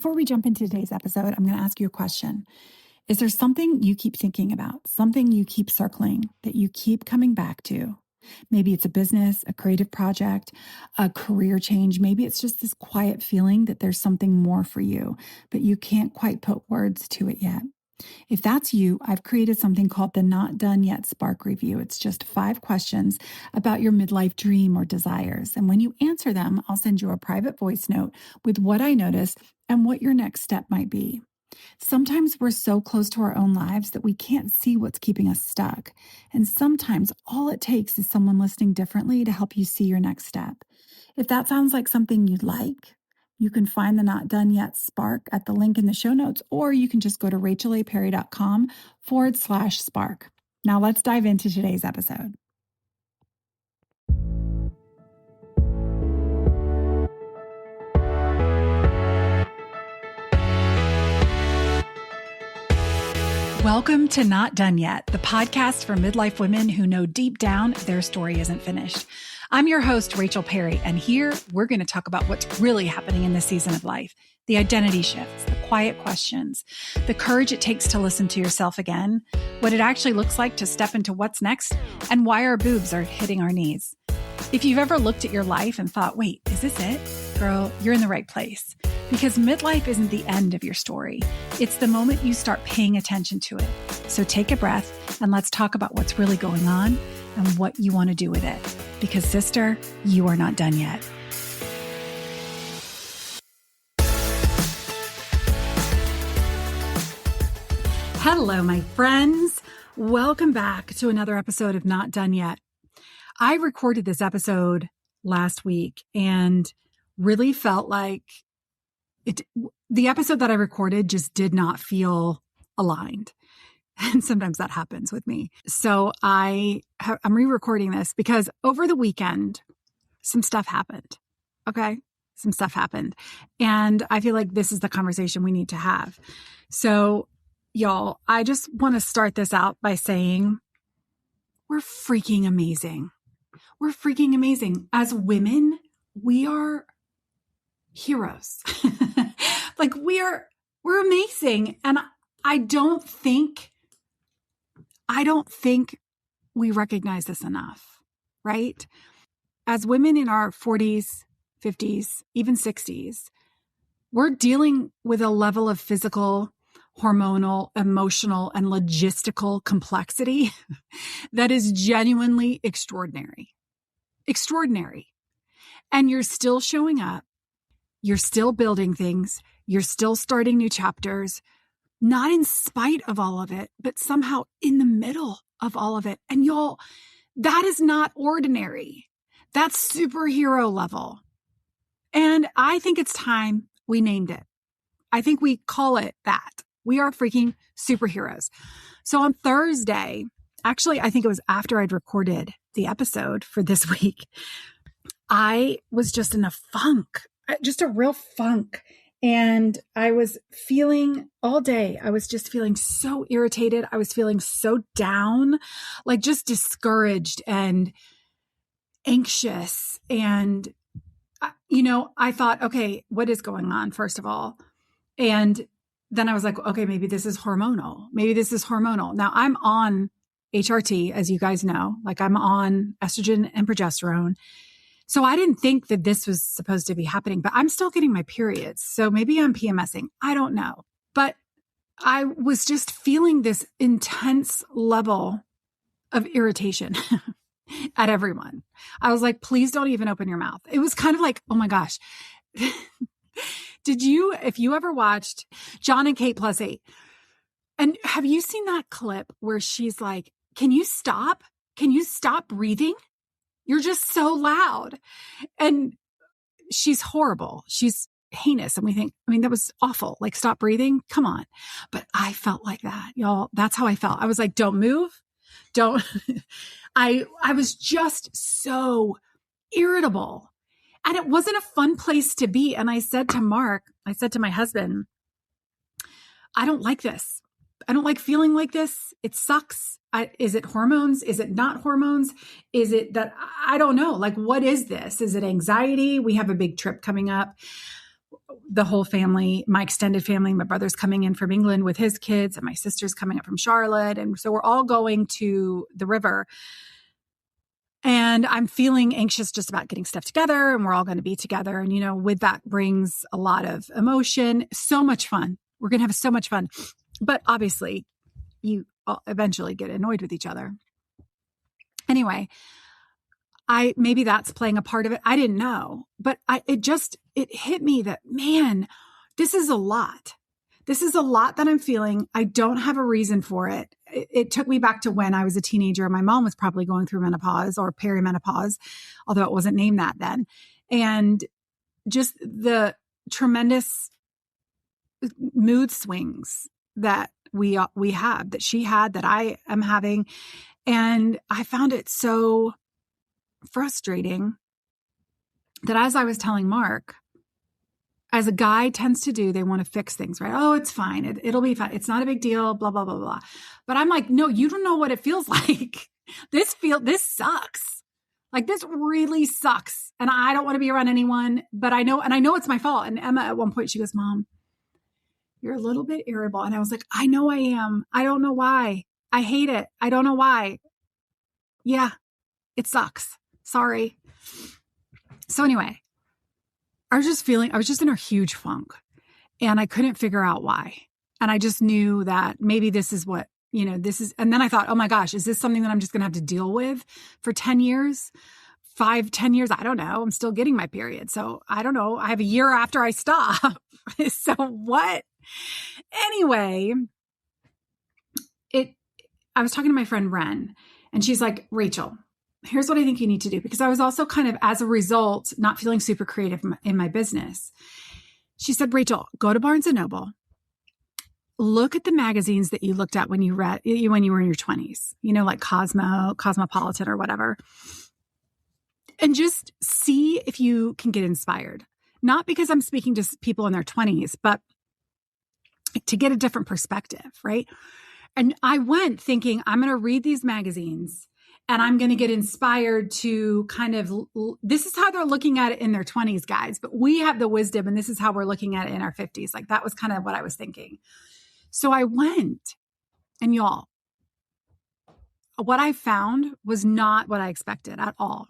Before we jump into today's episode, I'm going to ask you a question. Is there something you keep thinking about, something you keep circling that you keep coming back to? Maybe it's a business, a creative project, a career change. Maybe it's just this quiet feeling that there's something more for you, but you can't quite put words to it yet. If that's you, I've created something called the Not Done Yet Spark Review. It's just 5 questions about your midlife dream or desires. And when you answer them, I'll send you a private voice note with what I noticed and what your next step might be. Sometimes we're so close to our own lives that we can't see what's keeping us stuck. And sometimes all it takes is someone listening differently to help you see your next step. If that sounds like something you'd like, you can find the Not Done Yet Spark at the link in the show notes, or you can just go to rachelaperry.com/spark. Now let's dive into today's episode. Welcome to Not Done Yet, the podcast for midlife women who know deep down their story isn't finished. I'm your host, Rachel Perry, and here we're going to talk about what's really happening in this season of life, the identity shifts, the quiet questions, the courage it takes to listen to yourself again, what it actually looks like to step into what's next, and why our boobs are hitting our knees. If you've ever looked at your life and thought, wait, is this it? Girl, you're in the right place. Because midlife isn't the end of your story. It's the moment you start paying attention to it. So take a breath and let's talk about what's really going on and what you want to do with it. Because sister, you are not done yet. Hello, my friends. Welcome back to another episode of Not Done Yet. I recorded this episode last week and really felt like the episode that I recorded just did not feel aligned. And sometimes that happens with me. So I'm re-recording this because over the weekend, some stuff happened. Okay. Some stuff happened. And I feel like this is the conversation we need to have. So y'all, I just want to start this out by saying we're freaking amazing. We're freaking amazing. As women, we are heroes. Like we're amazing. And I don't think we recognize this enough, right? As women in our 40s, 50s, even 60s, we're dealing with a level of physical, hormonal, emotional, and logistical complexity that is genuinely extraordinary. Extraordinary. And you're still showing up. You're still building things. You're still starting new chapters, not in spite of all of it, but somehow in the middle of all of it. And y'all, that is not ordinary. That's superhero level. And I think it's time we named it. I think we call it that. We are freaking superheroes. So on Thursday, actually, I think it was after I'd recorded the episode for this week, I was just in a funk, just a real funk. And I was feeling all day, I was just feeling so irritated. I was feeling so down, like just discouraged and anxious. And, I thought, okay, what is going on, first of all? And then I was like, okay, maybe this is hormonal. Now I'm on HRT, as you guys know, like I'm on estrogen and progesterone. So I didn't think that this was supposed to be happening, but I'm still getting my periods. So maybe I'm PMSing. I don't know. But I was just feeling this intense level of irritation at everyone. I was like, please don't even open your mouth. It was kind of like, oh my gosh. If you ever watched John and Kate +8, and have you seen that clip where she's like, can you stop? Can you stop breathing? You're just so loud. And she's horrible. She's heinous. And we think, that was awful. Like, stop breathing. Come on. But I felt like that, y'all. That's how I felt. I was like, don't move. Don't. I was just so irritable. And it wasn't a fun place to be. And I said to my husband, I don't like this. I don't like feeling like this. It sucks. Is it hormones? Is it not hormones? Is it that I don't know? Like, what is this? Is it anxiety? We have a big trip coming up. the whole family, my extended family, my brother's coming in from England with his kids and my sister's coming up from Charlotte. And so we're all going to the river. And I'm feeling anxious just about getting stuff together, and we're all going to be together. And, with that brings a lot of emotion, so much fun. We're going to have so much fun. But obviously, you eventually get annoyed with each other. Anyway, maybe that's playing a part of it. I didn't know, but it hit me that, man, this is a lot. This is a lot that I'm feeling. I don't have a reason for it. It took me back to when I was a teenager. My mom was probably going through menopause or perimenopause, although it wasn't named that then. And just the tremendous mood swings that we have, that she had, that I am having. And I found it so frustrating that, as I was telling Mark, as a guy tends to do, they want to fix things, right? Oh, it's fine. It'll be fine. It's not a big deal, blah, blah, blah, blah. But I'm like, no, you don't know what it feels like. This sucks. Like, this really sucks. And I don't want to be around anyone, but I know it's my fault. And Emma, at one point, she goes, Mom, you're a little bit irritable. And I was like, I know I am. I don't know why. I hate it. I don't know why. Yeah, it sucks. Sorry. So anyway, I was just in a huge funk, and I couldn't figure out why. And I just knew that maybe this is what, this is. And then I thought, oh my gosh, is this something that I'm just going to have to deal with for 10 years, 10 years? I don't know. I'm still getting my period. So I don't know. I have a year after I stop. So what? Anyway, I was talking to my friend Ren, and she's like, Rachel, here's what I think you need to do. Because I was also kind of, as a result, not feeling super creative in my business. She said, Rachel, go to Barnes & Noble. Look at the magazines that you looked at when you were in your 20s, like Cosmopolitan or whatever. And just see if you can get inspired. Not because I'm speaking to people in their 20s, but to get a different perspective, right? And I went thinking, I'm going to read these magazines, and I'm going to get inspired to kind of, this is how they're looking at it in their 20s, guys, but we have the wisdom, and this is how we're looking at it in our 50s. Like, that was kind of what I was thinking. So I went, and y'all, what I found was not what I expected at all.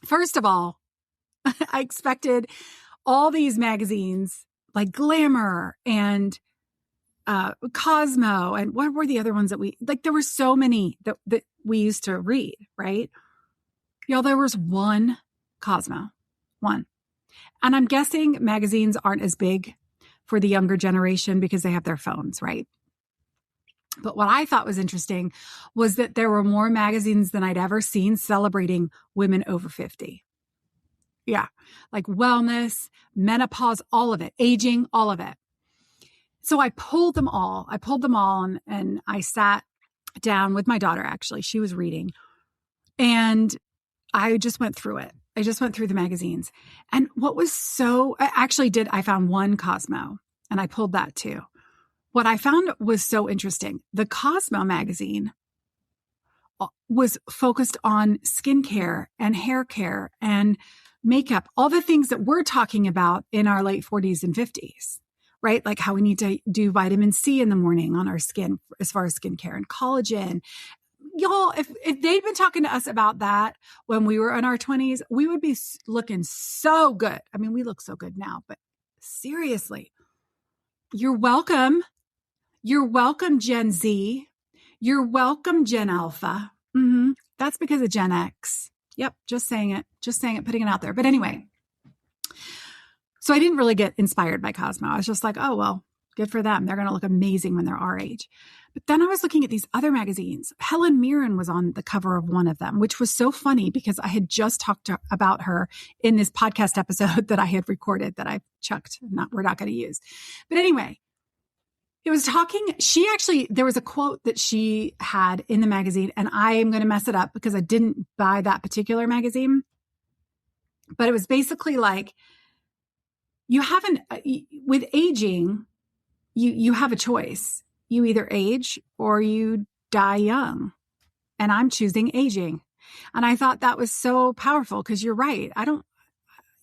First of all, I expected all these magazines like Glamour and Cosmo, and what were the other ones that there were so many that we used to read, right? Y'all, there was one Cosmo, one. And I'm guessing magazines aren't as big for the younger generation because they have their phones, right? But what I thought was interesting was that there were more magazines than I'd ever seen celebrating women over 50. Yeah, like wellness, menopause, all of it, aging, all of it. So I pulled them all. And I sat down with my daughter, actually. She was reading. And I just went through it. I just went through the magazines. And what was I found one Cosmo, and I pulled that too. What I found was so interesting. The Cosmo magazine was focused on skincare and hair care and makeup, all the things that we're talking about in our late 40s and 50s. Right? Like how we need to do vitamin C in the morning on our skin as far as skincare and collagen. Y'all, if they'd been talking to us about that when we were in our 20s, we would be looking so good. I mean, we look so good now, but seriously, you're welcome. You're welcome, Gen Z. You're welcome, Gen Alpha. That's because of Gen X. Yep. Just saying it, putting it out there. But anyway, so I didn't really get inspired by Cosmo. I was just like, oh, well, good for them. They're going to look amazing when they're our age. But then I was looking at these other magazines. Helen Mirren was on the cover of one of them, which was so funny because I had just talked about her in this podcast episode that I had recorded that I chucked. We're not going to use. But anyway, it was there was a quote that she had in the magazine, and I am going to mess it up because I didn't buy that particular magazine. But it was basically like, with aging, you have a choice. You either age or you die young. And I'm choosing aging. And I thought that was so powerful because you're right.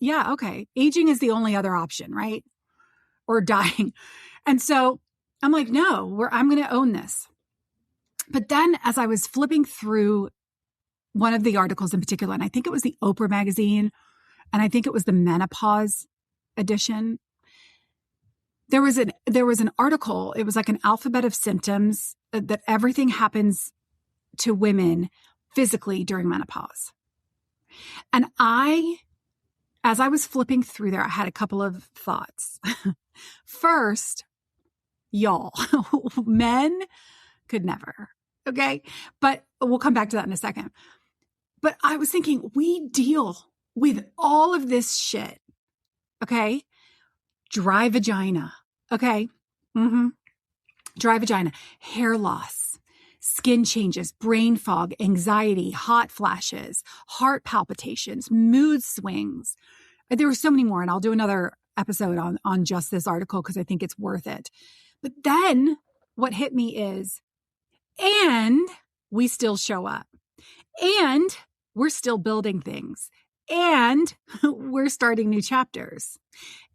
yeah, okay. Aging is the only other option, right? Or dying. And so I'm like, no, I'm going to own this. But then as I was flipping through one of the articles in particular, and I think it was the Oprah magazine, and I think it was the menopause edition, there was an article. It was like an alphabet of symptoms that everything happens to women physically during menopause. And as I was flipping through there, I had a couple of thoughts. First, y'all, men could never. Okay. But we'll come back to that in a second. But I was thinking, we deal with all of this shit. Okay. Dry vagina. Okay. Dry vagina, hair loss, skin changes, brain fog, anxiety, hot flashes, heart palpitations, mood swings. There were so many more, and I'll do another episode on just this article because I think it's worth it. But then what hit me is, and we still show up, and we're still building things, and we're starting new chapters,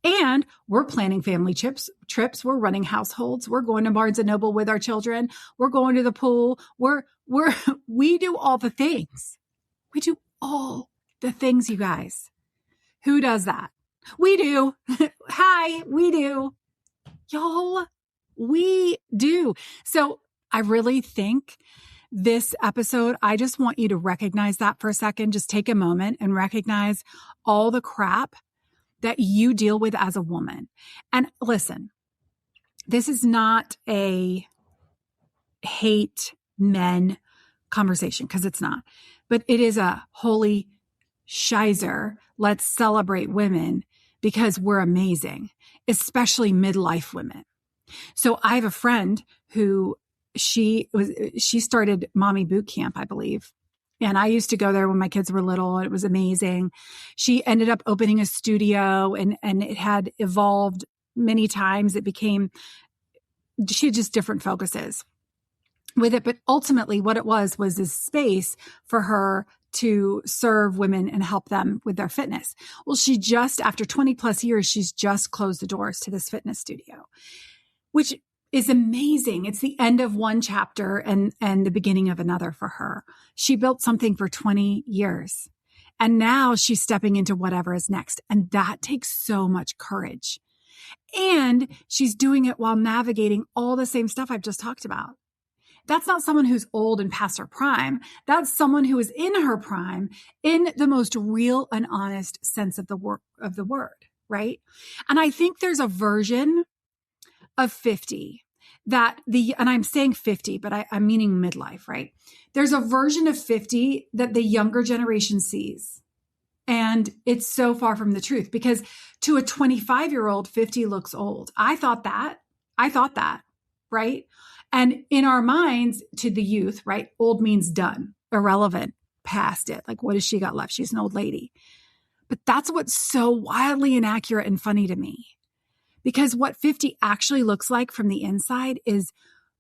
and we're planning family trips. We're running households. We're going to Barnes and Noble with our children. We're going to the pool. We do all the things. We do all the things, you guys. Who does that? We do. Hi, we do. Y'all, we do. So I really think this episode, I just want you to recognize that for a second. Just take a moment and recognize all the crap that you deal with as a woman. And listen, this is not a hate men conversation, because it's not, but it is a holy shizer. Let's celebrate women because we're amazing, especially midlife women. So I have a friend who she started mommy boot camp, I believe. And I used to go there when my kids were little. It was amazing. She ended up opening a studio, and it had evolved many times. She had just different focuses with it. But ultimately what it was this space for her to serve women and help them with their fitness. Well, she just, after 20 plus years, she's just closed the doors to this fitness studio, which is amazing. It's the end of one chapter and the beginning of another for her. She built something for 20 years, and now she's stepping into whatever is next. And that takes so much courage. And she's doing it while navigating all the same stuff I've just talked about. That's not someone who's old and past her prime. That's someone who is in her prime in the most real and honest sense of the word, right? And I think there's a version of 50 and I'm saying 50, but I'm meaning midlife, right? There's a version of 50 that the younger generation sees. And it's so far from the truth, because to a 25-year-old, 50 looks old. I thought that, right? And in our minds, to the youth, right? Old means done, irrelevant, past it. Like, what has she got left? She's an old lady. But that's what's so wildly inaccurate and funny to me. Because what 50 actually looks like from the inside is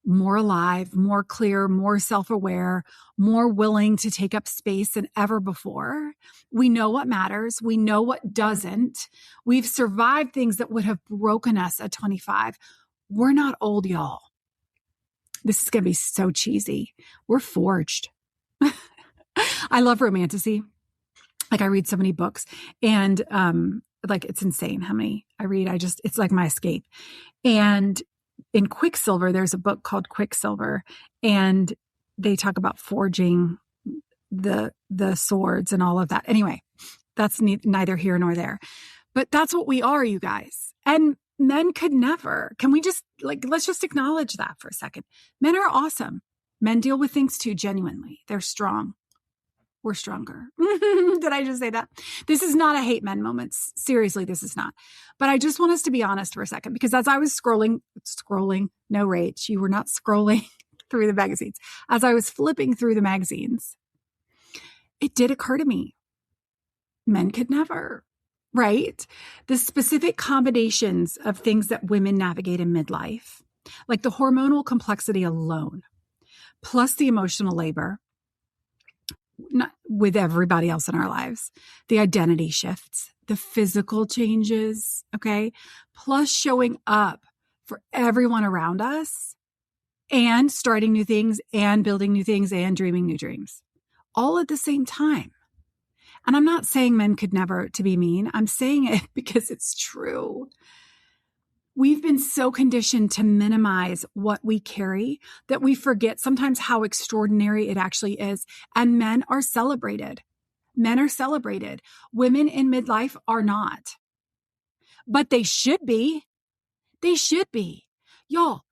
more alive, more clear, more self-aware, more willing to take up space than ever before. We know what matters. We know what doesn't. We've survived things that would have broken us at 25. We're not old, y'all. This is going to be so cheesy. We're forged. I love romantasy. Like, I read so many books, and like, it's insane how many I read. It's like my escape. And in Quicksilver, there's a book called Quicksilver, and they talk about forging the swords and all of that. Anyway, that's neither here nor there, but that's what we are, you guys. And men could never. Can we just let's just acknowledge that for a second. Men are awesome. Men deal with things too, genuinely. They're strong. We're stronger. Did I just say that? This is not a hate men moment. Seriously, this is not. But I just want us to be honest for a second, because as I was scrolling, no rage. You were not scrolling through the magazines. As I was flipping through the magazines, it did occur to me, men could never, right? The specific combinations of things that women navigate in midlife, like the hormonal complexity alone, plus the emotional labor, not with everybody else in our lives. The identity shifts, the physical changes, okay? Plus showing up for everyone around us and starting new things and building new things and dreaming new dreams all at the same time. And I'm not saying men could never to be mean. I'm saying it because it's true. We've been so conditioned to minimize what we carry that we forget sometimes how extraordinary it actually is. And men are celebrated. Men are celebrated. Women in midlife are not. But they should be. They should be. Y'all,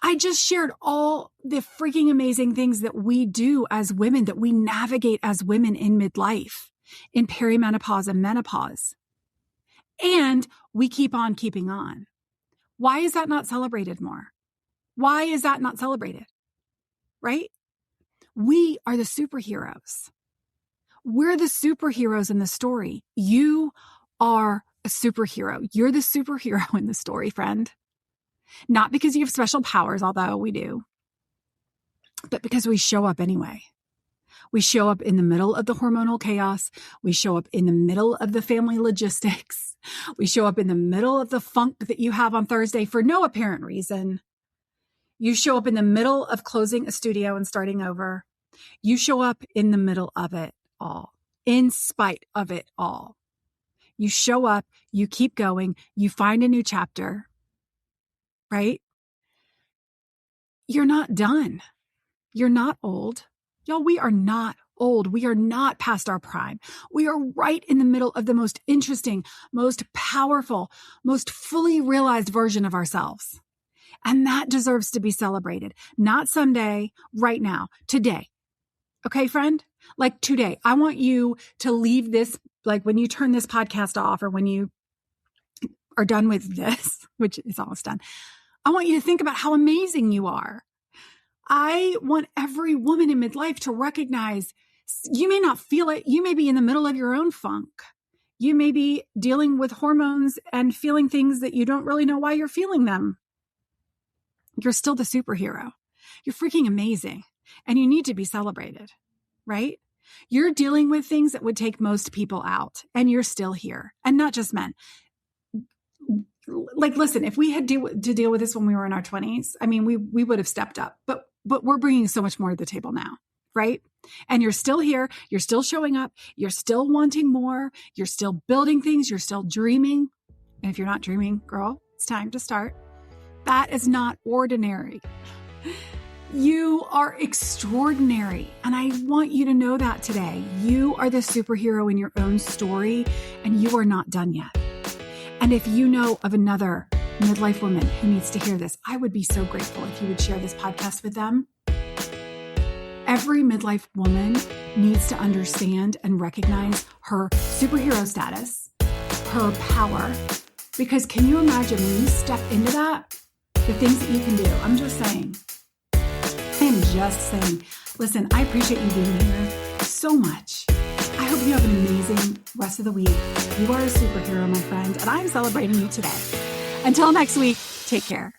I just shared all the freaking amazing things that we do as women, that we navigate as women in midlife, in perimenopause and menopause. And we keep on keeping on. Why is that not celebrated more? Why is that not celebrated? Right? We are the superheroes. We're the superheroes in the story. You are a superhero. You're the superhero in the story, friend. Not because you have special powers, although we do, but because we show up anyway. We show up in the middle of the hormonal chaos. We show up in the middle of the family logistics. We show up in the middle of the funk that you have on Thursday for no apparent reason. You show up in the middle of closing a studio and starting over. You show up in the middle of it all, in spite of it all. You show up, you keep going, you find a new chapter, right? You're not done. You're not old. Y'all, we are not old. We are not past our prime. We are right in the middle of the most interesting, most powerful, most fully realized version of ourselves. And that deserves to be celebrated. Not someday, right now, today. Okay, friend? Like today. I want you to leave this, like when you turn this podcast off or when you are done with this, which is almost done, I want you to think about how amazing you are. I want every woman in midlife to recognize you may not feel it. You may be in the middle of your own funk. You may be dealing with hormones and feeling things that you don't really know why you're feeling them. You're still the superhero. You're freaking amazing. And you need to be celebrated, right? You're dealing with things that would take most people out, and you're still here. And not just men. Like, listen, if we had to deal with this when we were in our 20s, I mean, we would have stepped up. But we're bringing so much more to the table now, right? And you're still here. You're still showing up. You're still wanting more. You're still building things. You're still dreaming. And if you're not dreaming, girl, it's time to start. That is not ordinary. You are extraordinary. And I want you to know that today. You are the superhero in your own story, and you are not done yet. And if you know of another midlife woman who needs to hear this, I would be so grateful if you would share this podcast with them. Every midlife woman needs to understand and recognize her superhero status, her power, because can you imagine when you step into that, the things that you can do? I'm just saying. I'm just saying. Listen, I appreciate you being here so much. I hope you have an amazing rest of the week. You are a superhero, my friend, and I'm celebrating you today. Until next week, take care.